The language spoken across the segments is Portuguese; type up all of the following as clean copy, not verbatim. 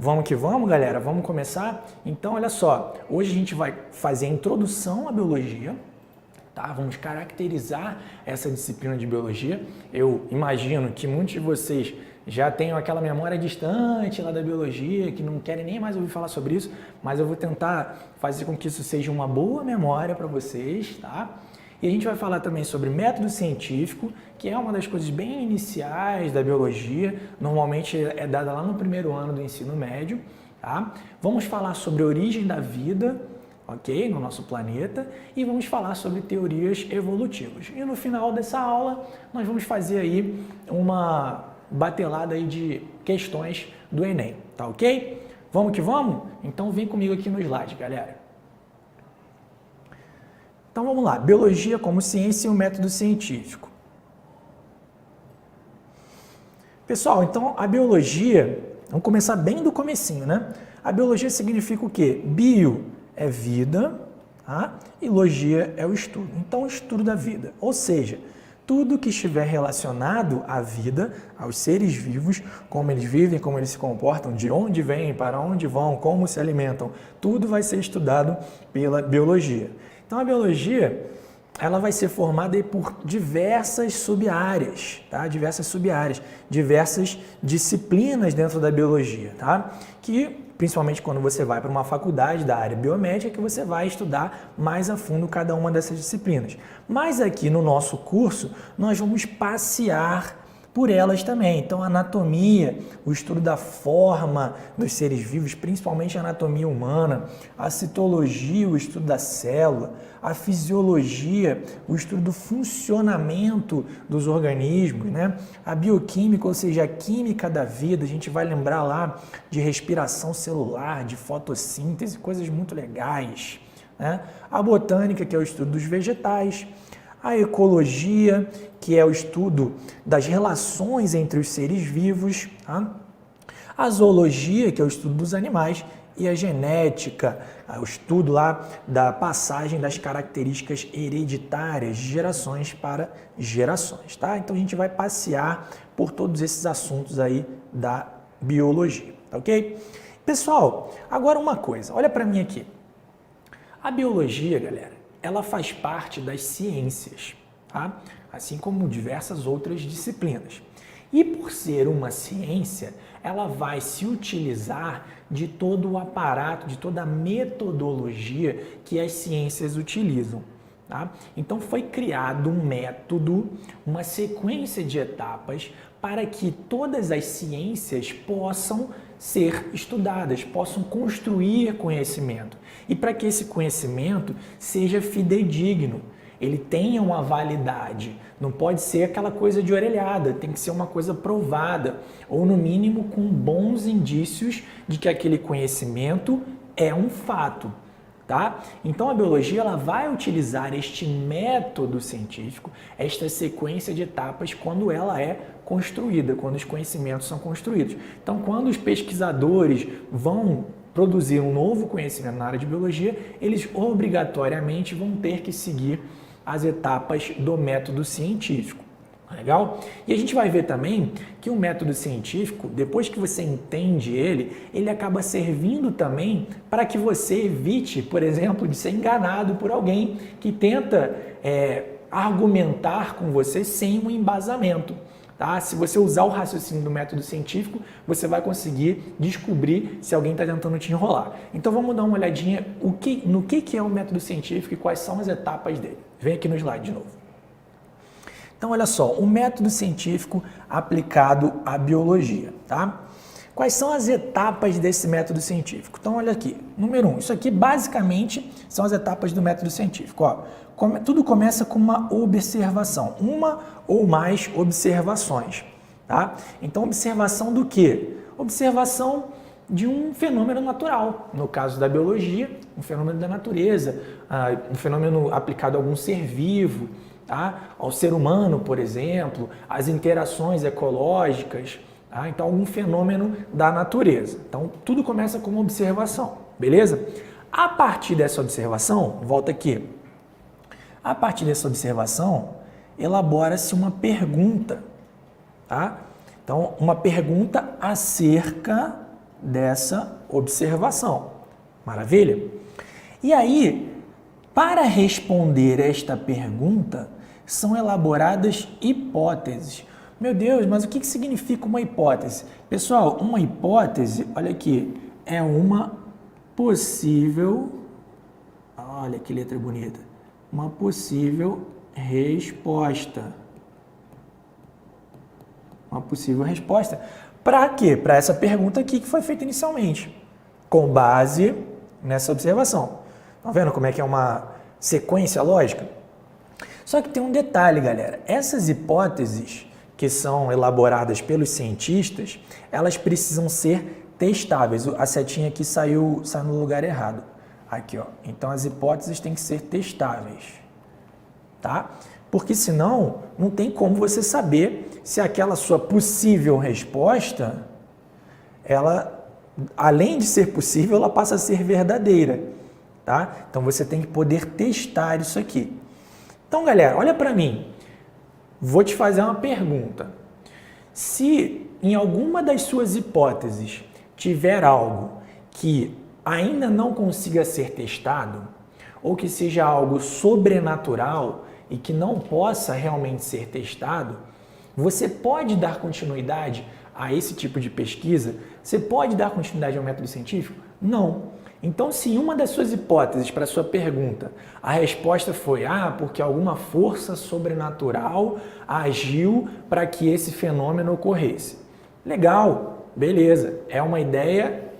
Vamos que vamos, galera? Vamos começar? Então, olha só, hoje a gente vai fazer a introdução à biologia, tá? Vamos caracterizar essa disciplina de biologia. Eu imagino que muitos de vocês já tenham aquela memória distante lá da biologia, que não querem nem mais ouvir falar sobre isso, mas eu vou tentar fazer com que isso seja uma boa memória para vocês, tá? E a gente vai falar também sobre método científico, que é uma das coisas bem iniciais da biologia, normalmente é dada lá no primeiro ano do ensino médio, tá? Vamos falar sobre a origem da vida, ok? No nosso planeta, e vamos falar sobre teorias evolutivas. E no final dessa aula, nós vamos fazer aí uma batelada aí de questões do Enem, tá ok? Vamos que vamos? Então vem comigo aqui no slide, galera. Então vamos lá, biologia como ciência e o método científico. Pessoal, então a biologia, vamos começar bem do comecinho, né? A biologia significa o quê? Bio é vida, tá? E logia é o estudo. Então o estudo da vida, ou seja, tudo que estiver relacionado à vida, aos seres vivos, como eles vivem, como eles se comportam, de onde vêm, para onde vão, como se alimentam, tudo vai ser estudado pela biologia. Então a biologia, ela vai ser formada por diversas sub-áreas, tá? Diversas disciplinas dentro da biologia, tá? Que principalmente quando você vai para uma faculdade da área biomédica, que você vai estudar mais a fundo cada uma dessas disciplinas. Mas aqui no nosso curso, nós vamos passear por elas também. Então, a anatomia, o estudo da forma dos seres vivos, principalmente a anatomia humana, a citologia, o estudo da célula, a fisiologia, o estudo do funcionamento dos organismos, né? A bioquímica, ou seja, a química da vida, a gente vai lembrar lá de respiração celular, de fotossíntese, coisas muito legais, né? A botânica, que é o estudo dos vegetais, a ecologia, que é o estudo das relações entre os seres vivos, tá? A zoologia, que é o estudo dos animais, e a genética, o estudo lá da passagem das características hereditárias de gerações para gerações, tá? Então a gente vai passear por todos esses assuntos aí da biologia, tá ok? Pessoal, agora uma coisa, olha para mim aqui. A biologia, galera, ela faz parte das ciências, tá? Assim como diversas outras disciplinas. E por ser uma ciência, ela vai se utilizar de todo o aparato, de toda a metodologia que as ciências utilizam, tá? Então foi criado um método, uma sequência de etapas para que todas as ciências possam ser estudadas, possam construir conhecimento. E para que esse conhecimento seja fidedigno, ele tenha uma validade. Não pode ser aquela coisa de orelhada, tem que ser uma coisa provada, ou no mínimo com bons indícios de que aquele conhecimento é um fato, tá? Então a biologia ela vai utilizar este método científico, esta sequência de etapas quando ela é construída, quando os conhecimentos são construídos. Então quando os pesquisadores vão produzir um novo conhecimento na área de biologia, eles obrigatoriamente vão ter que seguir as etapas do método científico. Legal? E a gente vai ver também que o método científico, depois que você entende ele acaba servindo também para que você evite, por exemplo, de ser enganado por alguém que tenta argumentar com você sem um embasamento. Tá? Se você usar o raciocínio do método científico, você vai conseguir descobrir se alguém está tentando te enrolar. Então vamos dar uma olhadinha no que é o método científico e quais são as etapas dele. Vem aqui no slide de novo. Então olha só, o método científico aplicado à biologia, tá? Quais são as etapas desse método científico? Então olha aqui, número 1, isso aqui basicamente são as etapas do método científico. Ó, tudo começa com uma observação, uma ou mais observações, tá? Então observação do quê? Observação de um fenômeno natural, no caso da biologia, um fenômeno da natureza, um fenômeno aplicado a algum ser vivo, tá? Ao ser humano, por exemplo, as interações ecológicas, tá? Então algum fenômeno da natureza. Então tudo começa com uma observação, beleza? A partir dessa observação, volta aqui, a partir dessa observação, elabora-se uma pergunta, tá? Então uma pergunta acerca dessa observação. Maravilha? E aí, para responder esta pergunta, são elaboradas hipóteses. Meu Deus, mas o que significa uma hipótese? Pessoal, uma hipótese, olha aqui, é uma possível, olha que letra bonita, uma possível resposta. Uma possível resposta. Para quê? Para essa pergunta aqui que foi feita inicialmente, com base nessa observação. Tá vendo como é que é uma sequência lógica? Só que tem um detalhe, galera. Essas hipóteses que são elaboradas pelos cientistas, elas precisam ser testáveis. A setinha aqui saiu no lugar errado. Aqui, ó. Então, as hipóteses têm que ser testáveis, tá? Porque senão, não tem como você saber se aquela sua possível resposta, ela, além de ser possível, ela passa a ser verdadeira, tá? Então, você tem que poder testar isso aqui. Então, galera, olha para mim. Vou te fazer uma pergunta. Se em alguma das suas hipóteses tiver algo que ainda não consiga ser testado, ou que seja algo sobrenatural e que não possa realmente ser testado, você pode dar continuidade a esse tipo de pesquisa? Você pode dar continuidade ao método científico? Não. Então, se em uma das suas hipóteses para a sua pergunta, a resposta foi porque alguma força sobrenatural agiu para que esse fenômeno ocorresse. Legal, beleza, é uma ideia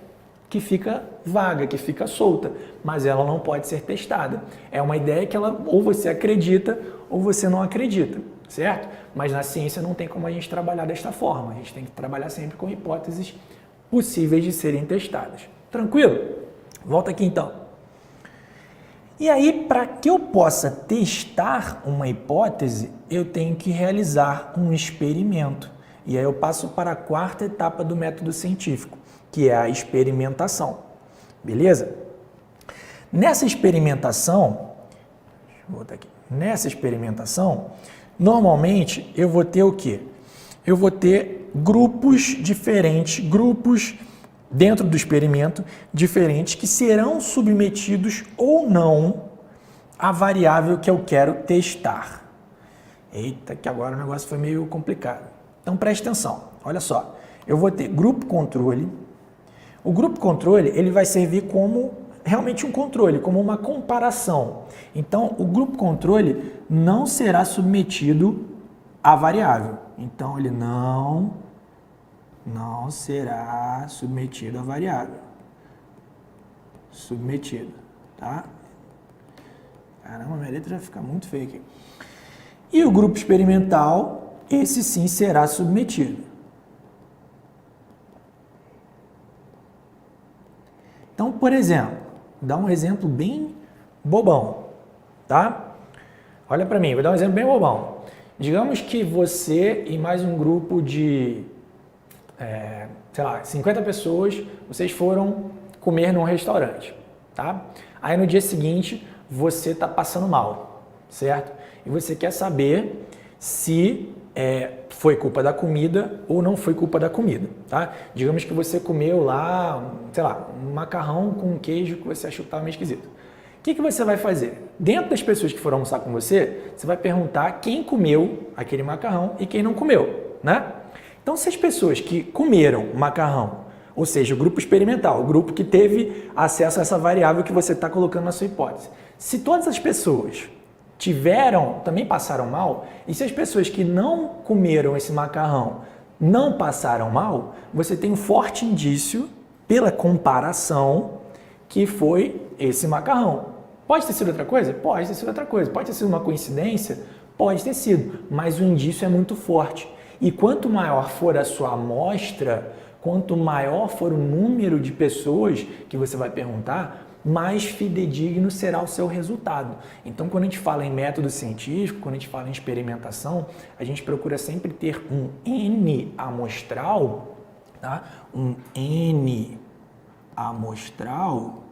que fica vaga, que fica solta, mas ela não pode ser testada. É uma ideia que ela ou você acredita ou você não acredita, certo? Mas na ciência não tem como a gente trabalhar desta forma, a gente tem que trabalhar sempre com hipóteses possíveis de serem testadas. Tranquilo? Volta aqui então. E aí, para que eu possa testar uma hipótese, eu tenho que realizar um experimento. E aí eu passo para a quarta etapa do método científico, que é a experimentação. Beleza? Nessa experimentação, deixa eu voltar aqui. Nessa experimentação, normalmente eu vou ter o quê? Eu vou ter grupos diferentes, grupos dentro do experimento, diferentes, que serão submetidos ou não à variável que eu quero testar. Eita, que agora o negócio foi meio complicado. Então, preste atenção. Olha só. Eu vou ter grupo controle. O grupo controle, ele vai servir como realmente um controle, como uma comparação. Então, o grupo controle não será submetido à variável. Então, ele não será submetido à variável. Submetido, tá? Caramba, minha letra vai ficar muito feia aqui. E o grupo experimental, esse sim será submetido. Então, por exemplo, vou dar um exemplo bem bobão, tá? Olha para mim, vou dar um exemplo bem bobão. Digamos que você e mais um grupo de 50 pessoas, vocês foram comer num restaurante, tá? Aí no dia seguinte, você está passando mal, certo? E você quer saber se foi culpa da comida ou não foi culpa da comida, tá? Digamos que você comeu lá, um macarrão com queijo que você achou que estava meio esquisito. O que você vai fazer? Dentro das pessoas que foram almoçar com você, você vai perguntar quem comeu aquele macarrão e quem não comeu, né? Então, se as pessoas que comeram macarrão, ou seja, o grupo experimental, o grupo que teve acesso a essa variável que você está colocando na sua hipótese, se todas as pessoas também passaram mal, e se as pessoas que não comeram esse macarrão não passaram mal, você tem um forte indício, pela comparação, que foi esse macarrão. Pode ter sido outra coisa? Pode ter sido outra coisa. Pode ter sido uma coincidência? Pode ter sido, mas o indício é muito forte. E quanto maior for a sua amostra, quanto maior for o número de pessoas que você vai perguntar, mais fidedigno será o seu resultado. Então, quando a gente fala em método científico, quando a gente fala em experimentação, a gente procura sempre ter um N amostral, tá? Um N amostral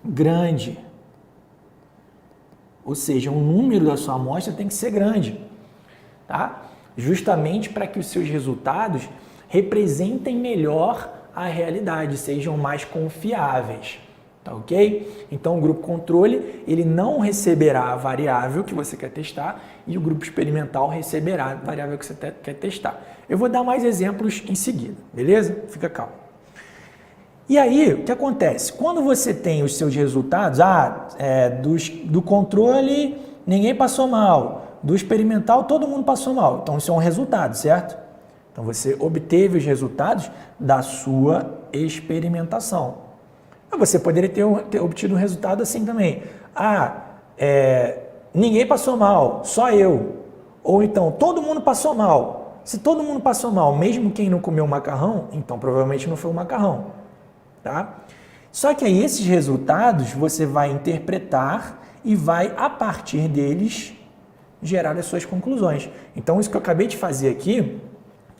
grande. Ou seja, o número da sua amostra tem que ser grande, tá? Justamente para que os seus resultados representem melhor a realidade, sejam mais confiáveis. Tá ok? Então o grupo controle ele não receberá a variável que você quer testar e o grupo experimental receberá a variável que você quer testar. Eu vou dar mais exemplos em seguida, beleza? Fica calmo. E aí, o que acontece? Quando você tem os seus resultados, do controle ninguém passou mal, do experimental todo mundo passou mal. Então isso é um resultado, certo? Então você obteve os resultados da sua experimentação. Você poderia ter obtido um resultado assim também. Ninguém passou mal, só eu. Ou então, todo mundo passou mal. Se todo mundo passou mal, mesmo quem não comeu macarrão, então provavelmente não foi o macarrão. Tá? Só que aí esses resultados você vai interpretar e vai, a partir deles, gerar as suas conclusões. Então, isso que eu acabei de fazer aqui,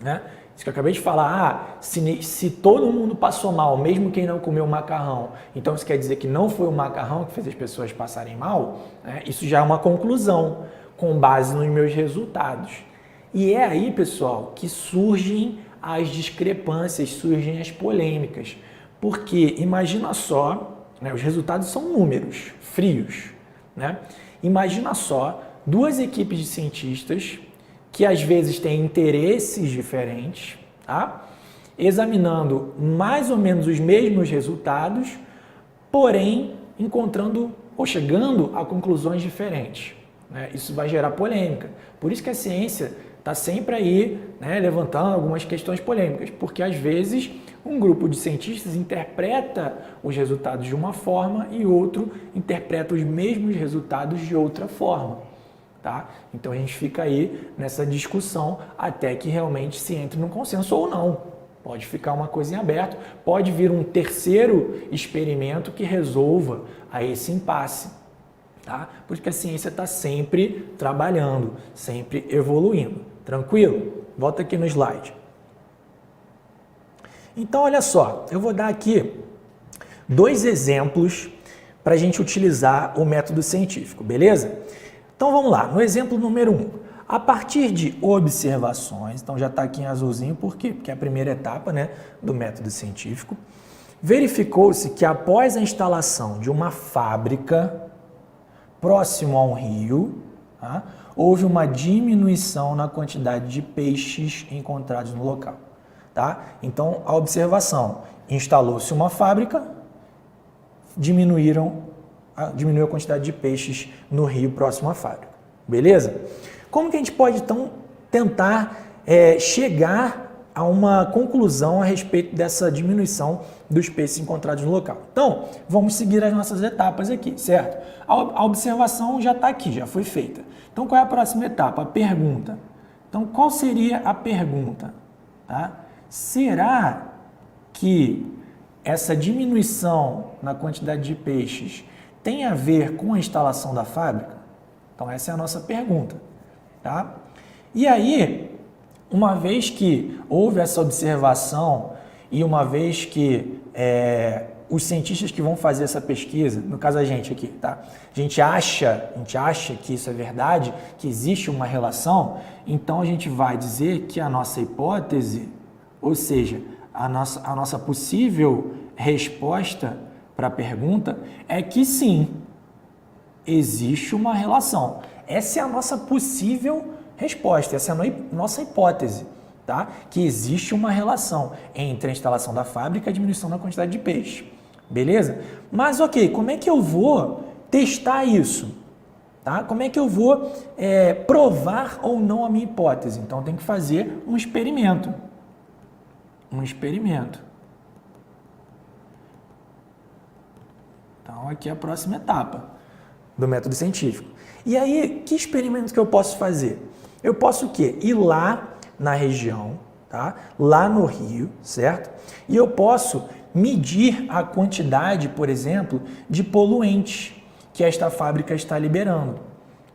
né? Isso que eu acabei de falar, se todo mundo passou mal, mesmo quem não comeu macarrão, então isso quer dizer que não foi o macarrão que fez as pessoas passarem mal, né? Isso já é uma conclusão, com base nos meus resultados. E é aí, pessoal, que surgem as discrepâncias, surgem as polêmicas. Porque, imagina só, né, os resultados são números frios, né? Imagina só duas equipes de cientistas que às vezes têm interesses diferentes, tá? Examinando mais ou menos os mesmos resultados, porém encontrando ou chegando a conclusões diferentes, né? Isso vai gerar polêmica. Por isso que a ciência está sempre aí, né, levantando algumas questões polêmicas, porque às vezes um grupo de cientistas interpreta os resultados de uma forma e outro interpreta os mesmos resultados de outra forma. Tá? Então a gente fica aí nessa discussão até que realmente se entre num consenso ou não. Pode ficar uma coisa em aberto, pode vir um terceiro experimento que resolva aí esse impasse. Tá? Porque a ciência está sempre trabalhando, sempre evoluindo. Tranquilo? Volta aqui no slide. Então olha só, eu vou dar aqui 2 exemplos para a gente utilizar o método científico, beleza? Então vamos lá, no exemplo número 1, a partir de observações, então já está aqui em azulzinho, por quê? Porque é a primeira etapa, né, do método científico, verificou-se que após a instalação de uma fábrica próximo a um rio, tá, houve uma diminuição na quantidade de peixes encontrados no local. Tá? Então, a observação, instalou-se uma fábrica, diminuiu a quantidade de peixes no rio próximo à fábrica. Beleza? Como que a gente pode, então, tentar chegar a uma conclusão a respeito dessa diminuição dos peixes encontrados no local? Então, vamos seguir as nossas etapas aqui, certo? A observação já está aqui, já foi feita. Então, qual é a próxima etapa? A pergunta. Então, qual seria a pergunta? Tá? Será que essa diminuição na quantidade de peixes tem a ver com a instalação da fábrica? Então, essa é a nossa pergunta. Tá? E aí, uma vez que houve essa observação e uma vez que os cientistas que vão fazer essa pesquisa, no caso a gente aqui, tá? A gente acha que isso é verdade, que existe uma relação, então a gente vai dizer que a nossa hipótese, ou seja, a nossa possível resposta para a pergunta é que sim, existe uma relação. Essa é a nossa possível resposta, essa é a nossa hipótese, tá? Que existe uma relação entre a instalação da fábrica e a diminuição da quantidade de peixe. Beleza? Mas ok, como é que eu vou testar isso? Tá? Como é que eu vou provar ou não a minha hipótese? Então, eu tenho que fazer um experimento. Então, aqui é a próxima etapa do método científico. E aí, que experimento que eu posso fazer? Eu posso o quê? Ir lá na região, tá? Lá no rio, certo? E eu posso medir a quantidade, por exemplo, de poluentes que esta fábrica está liberando.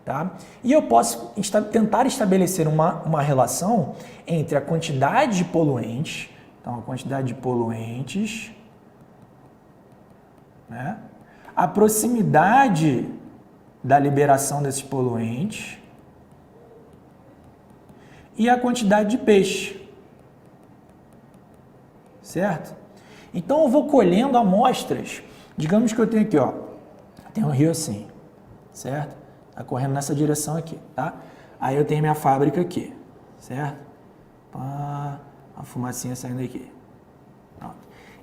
Tá? E eu posso tentar estabelecer uma relação entre a quantidade de poluentes, então a quantidade de poluentes, né? A proximidade da liberação desses poluentes e a quantidade de peixe. certo? Então eu vou colhendo amostras. Digamos que eu tenho aqui, ó, tem um rio assim, certo? Tá correndo nessa direção aqui, tá? Aí eu tenho minha fábrica aqui, certo? Pá, a fumacinha saindo aqui. Pronto.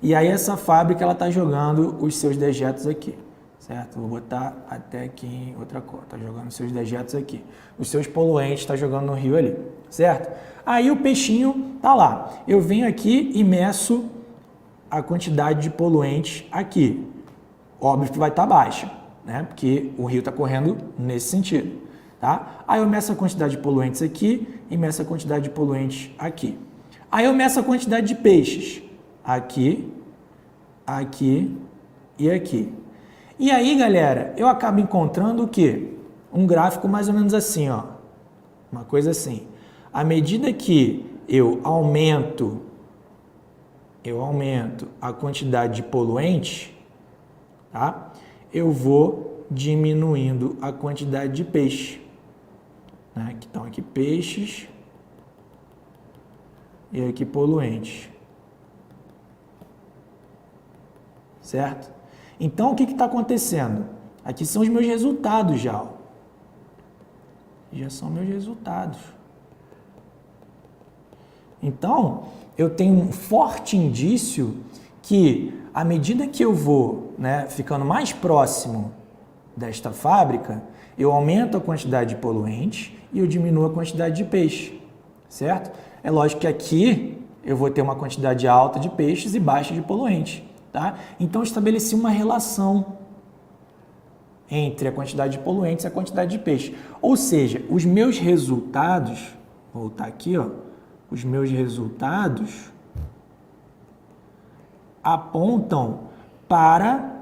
E aí essa fábrica, ela tá jogando os seus dejetos aqui, certo? Vou botar até aqui em outra cor, tá jogando os seus dejetos aqui. Os seus poluentes tá jogando no rio ali, certo? Aí o peixinho tá lá. Eu venho aqui e meço a quantidade de poluentes aqui. Óbvio que vai estar baixa, né? Porque o rio está correndo nesse sentido, tá? Aí eu meço a quantidade de poluentes aqui e meço a quantidade de poluentes aqui. Aí eu meço a quantidade de peixes aqui, aqui e aqui. E aí, galera, eu acabo encontrando o quê? Um gráfico mais ou menos assim, ó. Uma coisa assim. À medida que eu aumento a quantidade de poluentes, tá? Eu vou diminuindo a quantidade de peixe. Né? Então, aqui peixes e aqui poluentes. Certo? Então, o que está acontecendo? Aqui são os meus resultados já. Ó. Já são meus resultados. Então, eu tenho um forte indício que, à medida que eu vou, né, ficando mais próximo desta fábrica, eu aumento a quantidade de poluentes e eu diminuo a quantidade de peixe, certo? É lógico que aqui eu vou ter uma quantidade alta de peixes e baixa de poluentes, tá? Então, eu estabeleci uma relação entre a quantidade de poluentes e a quantidade de peixe. Ou seja, os meus resultados, vou voltar aqui, ó, os meus resultados apontam para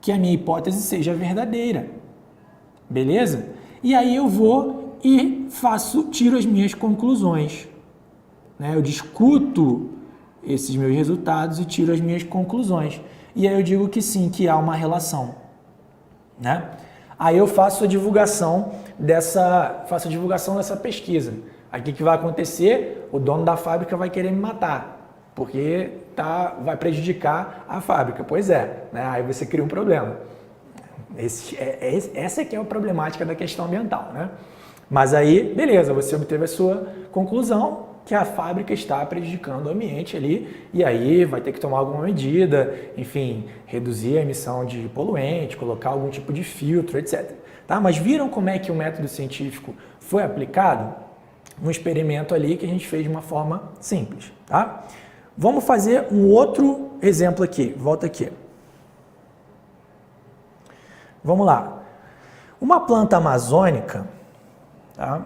que a minha hipótese seja verdadeira. Beleza? E aí eu vou e tiro as minhas conclusões. Né? Eu discuto esses meus resultados e tiro as minhas conclusões. E aí eu digo que sim, que há uma relação. Né? Aí eu faço a divulgação dessa pesquisa. Aí o que vai acontecer? O dono da fábrica vai querer me matar, porque vai prejudicar a fábrica. Pois é, né? Aí você cria um problema. Essa que é a problemática da questão ambiental. Né? Mas aí, beleza, você obteve a sua conclusão que a fábrica está prejudicando o ambiente ali, e aí vai ter que tomar alguma medida, enfim, reduzir a emissão de poluente, colocar algum tipo de filtro, etc. Tá? Mas viram como é que o método científico foi aplicado? Um experimento ali que a gente fez de uma forma simples, tá? Vamos fazer um outro exemplo aqui. Volta aqui. Vamos lá. Uma planta amazônica, tá,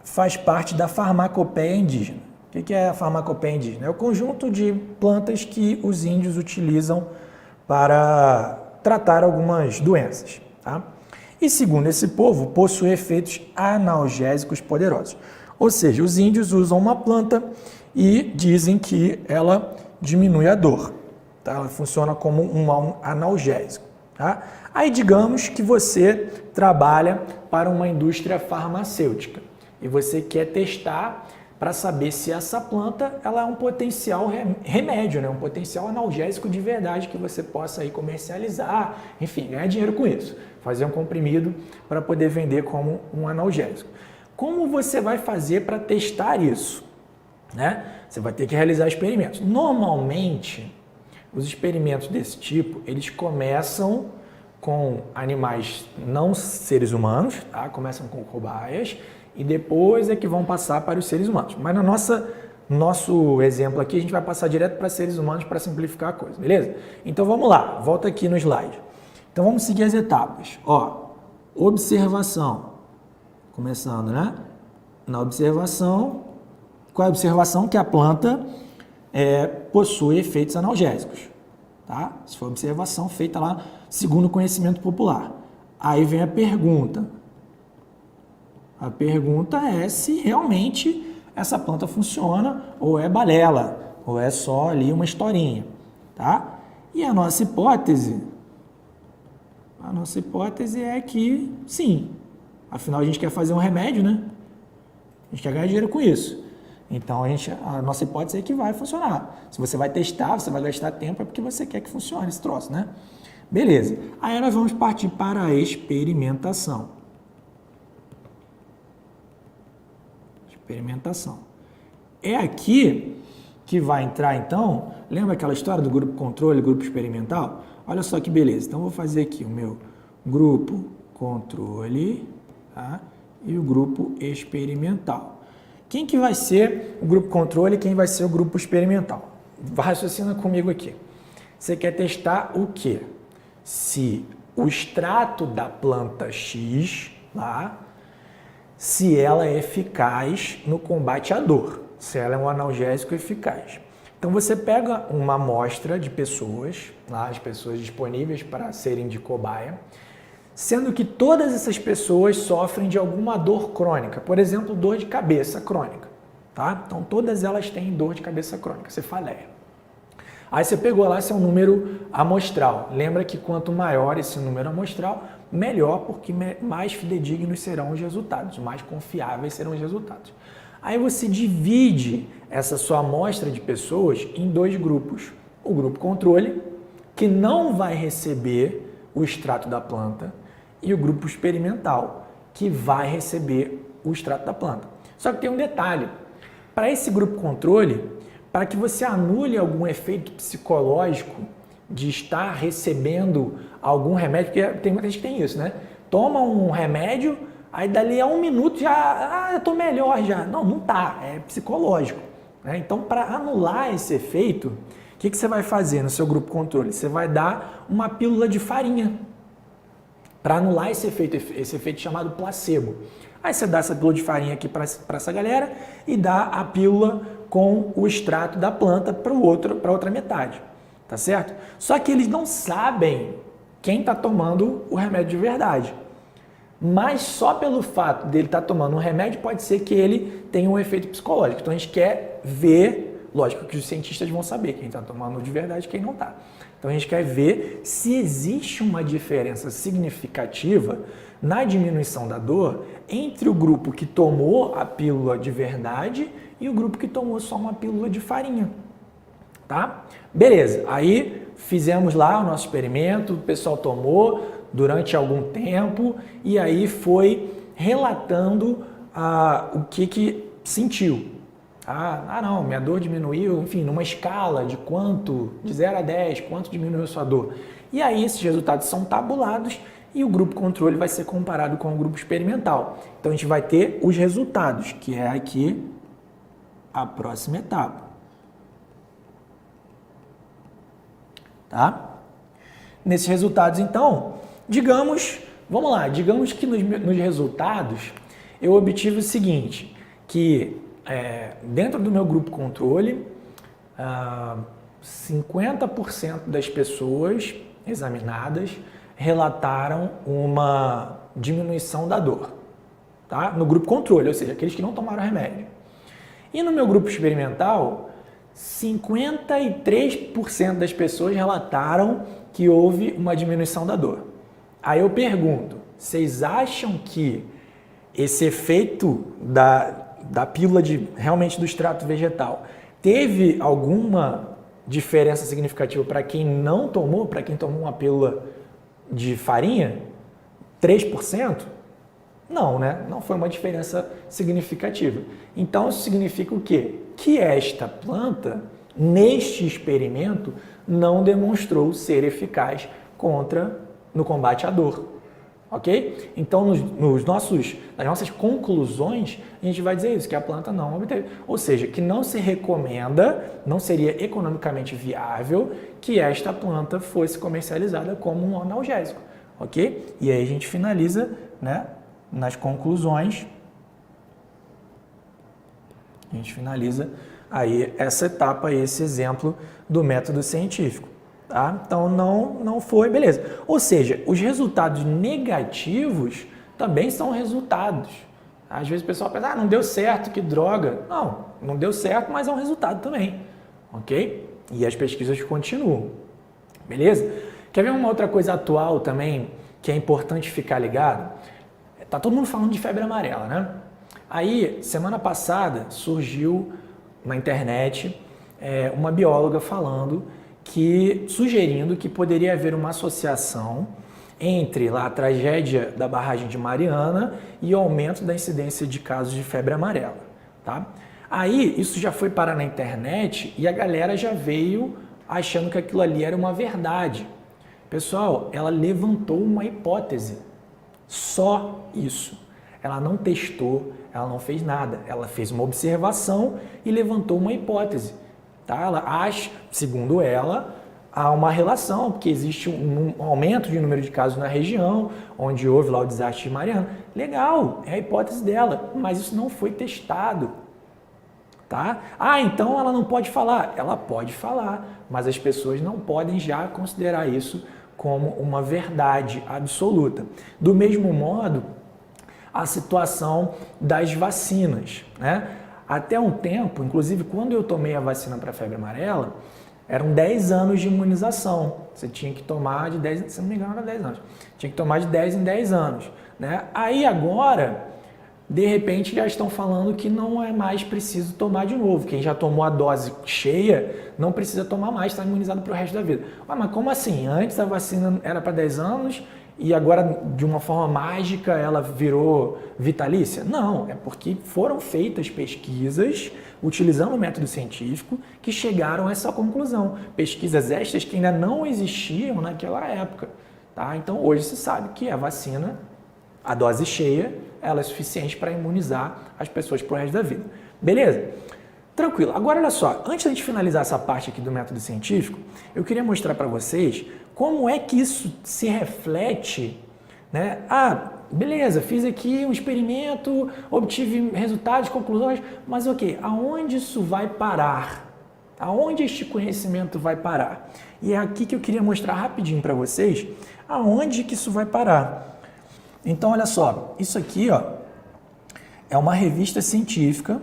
faz parte da farmacopeia indígena. O que é a farmacopeia indígena? É o conjunto de plantas que os índios utilizam para tratar algumas doenças, tá? E segundo esse povo, possui efeitos analgésicos poderosos. Ou seja, os índios usam uma planta e dizem que ela diminui a dor. Tá? Ela funciona como um analgésico. Tá? Aí digamos que você trabalha para uma indústria farmacêutica e você quer testar para saber se essa planta ela é um potencial remédio, né? Um potencial analgésico de verdade que você possa aí comercializar, enfim, ganhar dinheiro com isso. Fazer um comprimido para poder vender como um analgésico. Como você vai fazer para testar isso? Né? Você vai ter que realizar experimentos. Normalmente, os experimentos desse tipo, eles começam com animais não seres humanos, tá? Começam com cobaias e depois é que vão passar para os seres humanos. Mas no nosso exemplo aqui, a gente vai passar direto para seres humanos para simplificar a coisa, beleza? Então vamos lá, volta aqui no slide. Então vamos seguir as etapas. Ó, observação. Começando, né? Na observação, qual é a observação? Que a planta possui efeitos analgésicos. Tá? Isso foi observação feita lá segundo o conhecimento popular. Aí vem a pergunta. A pergunta é se realmente essa planta funciona ou é balela, ou é só ali uma historinha. Tá? E a nossa hipótese é que sim. Afinal, a gente quer fazer um remédio, né? A gente quer ganhar dinheiro com isso. Então, a nossa hipótese é que vai funcionar. Se você vai testar, você vai gastar tempo, é porque você quer que funcione esse troço, né? Beleza. Aí nós vamos partir para a experimentação. Experimentação. É aqui que vai entrar, então, lembra aquela história do grupo controle, grupo experimental? Olha só que beleza. Então, eu vou fazer aqui o meu grupo controle, tá? E o grupo experimental. Quem que vai ser o grupo controle e quem vai ser o grupo experimental? Raciocina comigo aqui. Você quer testar o quê? Se o extrato da planta X, lá, se ela é eficaz no combate à dor, se ela é um analgésico eficaz. Então você pega uma amostra de pessoas, lá, as pessoas disponíveis para serem de cobaia, sendo que todas essas pessoas sofrem de alguma dor crônica, por exemplo, dor de cabeça crônica, tá? Então todas elas têm dor de cabeça crônica, cefaleia. Aí você pegou lá, esse é um número amostral. Lembra que quanto maior esse número amostral, melhor, porque mais fidedignos serão os resultados, mais confiáveis serão os resultados. Aí você divide essa sua amostra de pessoas em dois grupos. O grupo controle, que não vai receber o extrato da planta, e o grupo experimental, que vai receber o extrato da planta. Só que tem um detalhe. Para esse grupo controle, para que você anule algum efeito psicológico de estar recebendo algum remédio, porque tem muita gente que tem isso, né? Toma um remédio, aí dali a 1 minuto já, eu tô melhor já. Não, não tá, é psicológico, né? Então, para anular esse efeito, o que você vai fazer no seu grupo controle? Você vai dar uma pílula de farinha para anular esse efeito chamado placebo. Aí você dá essa pílula de farinha aqui para essa galera e dá a pílula com o extrato da planta para outra metade, tá certo? Só que eles não sabem quem está tomando o remédio de verdade. Mas só pelo fato dele estar tomando um remédio pode ser que ele tenha um efeito psicológico. Então a gente quer ver, lógico que os cientistas vão saber quem está tomando de verdade e quem não está. Então a gente quer ver se existe uma diferença significativa na diminuição da dor entre o grupo que tomou a pílula de verdade e o grupo que tomou só uma pílula de farinha, tá? Beleza, aí fizemos lá o nosso experimento, o pessoal tomou durante algum tempo e aí foi relatando o que sentiu. Não, minha dor diminuiu, enfim, numa escala de quanto, de 0 a 10, quanto diminuiu a sua dor. E aí esses resultados são tabulados e o grupo controle vai ser comparado com o grupo experimental. Então a gente vai ter os resultados, que é aqui a próxima etapa. Tá? Nesses resultados, então, digamos que nos resultados eu obtive o seguinte, que dentro do meu grupo controle, 50% das pessoas examinadas relataram uma diminuição da dor, tá? No grupo controle, ou seja, aqueles que não tomaram remédio. E no meu grupo experimental, 53% das pessoas relataram que houve uma diminuição da dor. Aí eu pergunto, vocês acham que esse efeito da pílula realmente do extrato vegetal teve alguma diferença significativa para quem não tomou, para quem tomou uma pílula de farinha? 3%? Não, né? Não foi uma diferença significativa. Então, isso significa o quê? Que esta planta, neste experimento, não demonstrou ser eficaz no combate à dor. Ok? Então, nas nossas conclusões, a gente vai dizer isso, que a planta não obteve. Ou seja, que não se recomenda, não seria economicamente viável que esta planta fosse comercializada como um analgésico. Ok? E aí a gente finaliza, né, nas conclusões. A gente finaliza aí essa etapa, esse exemplo do método científico. Tá? Então, não foi, beleza. Ou seja, os resultados negativos também são resultados. Às vezes o pessoal pensa, não deu certo, que droga. Não deu certo, mas é um resultado também. Ok? E as pesquisas continuam. Beleza? Quer ver uma outra coisa atual também, que é importante ficar ligado? Tá todo mundo falando de febre amarela, né? Aí, semana passada, surgiu na internet uma bióloga falando sugerindo que poderia haver uma associação entre lá, a tragédia da barragem de Mariana e o aumento da incidência de casos de febre amarela. Tá? Aí, isso já foi parar na internet e a galera já veio achando que aquilo ali era uma verdade. Pessoal, ela levantou uma hipótese. Só isso. Ela não testou, ela não fez nada. Ela fez uma observação e levantou uma hipótese. Tá? Ela acha, segundo ela, há uma relação, porque existe um aumento de número de casos na região, onde houve lá o desastre de Mariana. Legal, é a hipótese dela, mas isso não foi testado. Tá? Ah, então ela não pode falar. Ela pode falar, mas as pessoas não podem já considerar isso como uma verdade absoluta. Do mesmo modo, a situação das vacinas, né? Até um tempo, inclusive quando eu tomei a vacina para a febre amarela, eram 10 anos de imunização. Você tinha que tomar de 10, se não me engano, era 10 anos. Tinha que tomar de 10 em 10 anos, né? Aí agora, de repente, já estão falando que não é mais preciso tomar de novo. Quem já tomou a dose cheia não precisa tomar mais, está imunizado para o resto da vida. Ué, mas como assim? Antes a vacina era para 10 anos e agora, de uma forma mágica, ela virou vitalícia? Não, é porque foram feitas pesquisas utilizando o método científico que chegaram a essa conclusão. Pesquisas estas que ainda não existiam naquela época. Tá? Então, hoje se sabe que a vacina, a dose cheia, ela é suficiente para imunizar as pessoas para o resto da vida. Beleza? Tranquilo. Agora, olha só, antes de a gente finalizar essa parte aqui do método científico, eu queria mostrar para vocês como é que isso se reflete, né? Ah, beleza, fiz aqui um experimento, obtive resultados, conclusões, mas ok, aonde isso vai parar? Aonde este conhecimento vai parar? E é aqui que eu queria mostrar rapidinho para vocês aonde que isso vai parar. Então, olha só, isso aqui, ó, é uma revista científica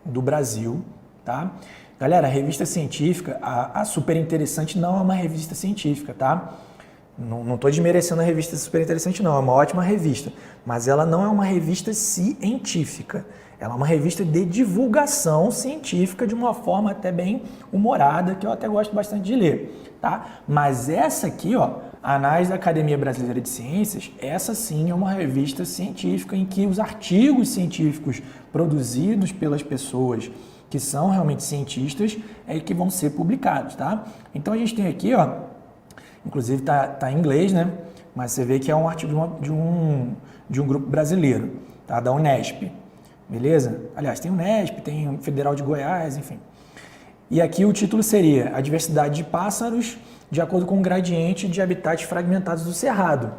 do Brasil, tá? Galera, a revista científica, a Super Interessante não é uma revista científica, tá? Não estou desmerecendo a revista Super Interessante, não, é uma ótima revista, mas ela não é uma revista científica. Ela é uma revista de divulgação científica de uma forma até bem humorada, que eu até gosto bastante de ler, tá? Mas essa aqui, ó, a Análise da Academia Brasileira de Ciências, essa sim é uma revista científica em que os artigos científicos produzidos pelas pessoas que são realmente cientistas é que vão ser publicados, tá? Então a gente tem aqui, ó, inclusive tá em inglês, né? Mas você vê que é um artigo de um grupo brasileiro, tá? Da Unesp, beleza? Aliás, tem Unesp, tem o Federal de Goiás, enfim. E aqui o título seria A Diversidade de Pássaros de acordo com o gradiente de habitats fragmentados do Cerrado,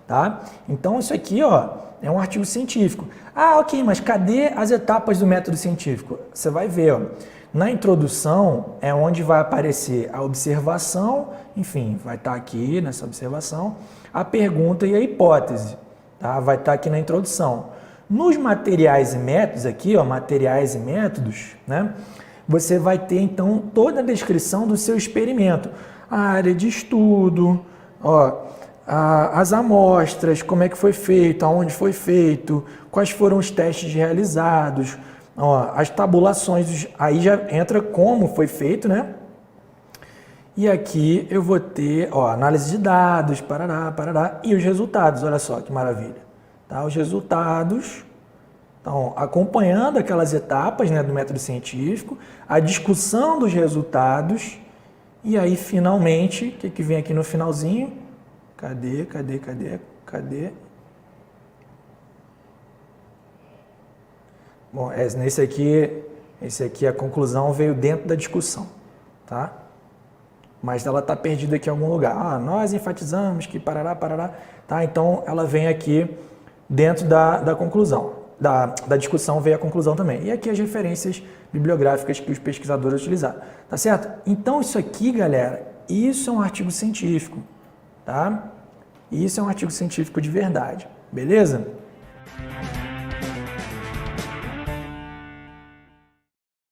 tá? Então isso aqui, ó, é um artigo científico. Ah, ok, mas cadê as etapas do método científico? Você vai ver, ó, na introdução é onde vai aparecer a observação, enfim, vai estar aqui nessa observação, a pergunta e a hipótese, tá? Vai estar aqui na introdução. Nos materiais e métodos aqui, ó, materiais e métodos, né? Você vai ter então toda a descrição do seu experimento, a área de estudo, ó, as amostras, como é que foi feito, aonde foi feito, quais foram os testes realizados, ó, as tabulações, aí já entra como foi feito, né? E aqui eu vou ter, ó, análise de dados, parará, e os resultados, olha só que maravilha. Tá? Os resultados, então, acompanhando aquelas etapas, né, do método científico, a discussão dos resultados, e aí, finalmente, o que vem aqui no finalzinho? Cadê? Bom, esse aqui a conclusão veio dentro da discussão, tá? Mas ela está perdida aqui em algum lugar. Ah, nós enfatizamos que parará, tá? Então, ela vem aqui dentro da conclusão. Da discussão veio a conclusão também. E aqui as referências bibliográficas que os pesquisadores utilizaram, tá certo? Então, isso aqui, galera, isso é um artigo científico, tá? Isso é um artigo científico de verdade, beleza?